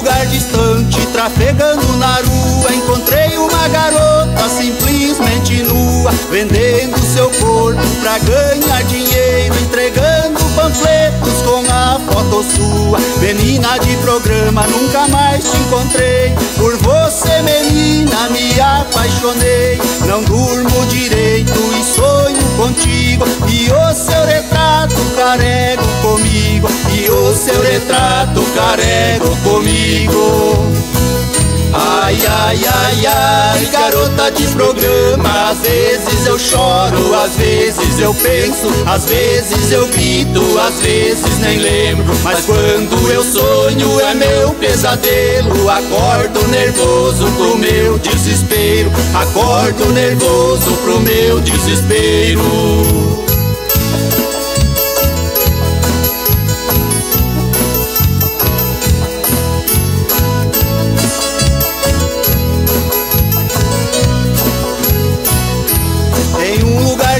lugar distante, trafegando na rua, encontrei uma garota simplesmente nua, vendendo seu corpo pra ganhar dinheiro, entregando panfletos com a foto sua. Menina de programa, nunca mais te encontrei, por você, menina, me apaixonei. Não durmo direito e sonho contigo, e o seu retrato carrego comigo, e o seu retrato carrego comigo. Ai, ai, ai, ai, garota de programa, às vezes eu choro, às vezes eu penso, às vezes eu grito, às vezes nem lembro, mas quando eu sonho é meu pesadelo. Acordo nervoso pro meu desespero, acordo nervoso pro meu desespero.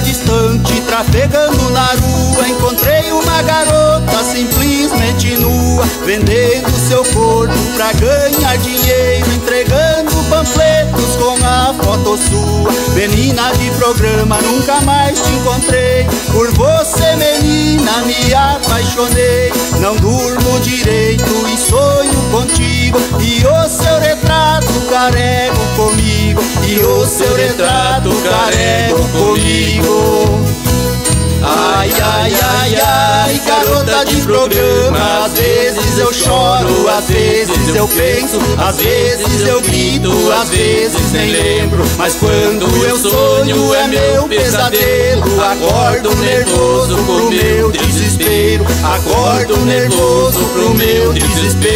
Distante, trafegando na rua, encontrei uma garota simplesmente nua, vendendo seu corpo pra ganhar dinheiro, entregando panfletos com a foto sua. Menina de programa, nunca mais te encontrei, por você, menina, me apaixonei. Não durmo direito e sonho contigo, e o seu retrato carrego comigo, e o seu retrato carrego comigo. Ai, ai, ai, ai, garota de programa, às vezes eu choro, às vezes eu penso, às vezes eu grito, às vezes nem lembro, mas quando eu sonho é meu pesadelo. Acordo nervoso pro meu desespero, acordo nervoso pro meu desespero.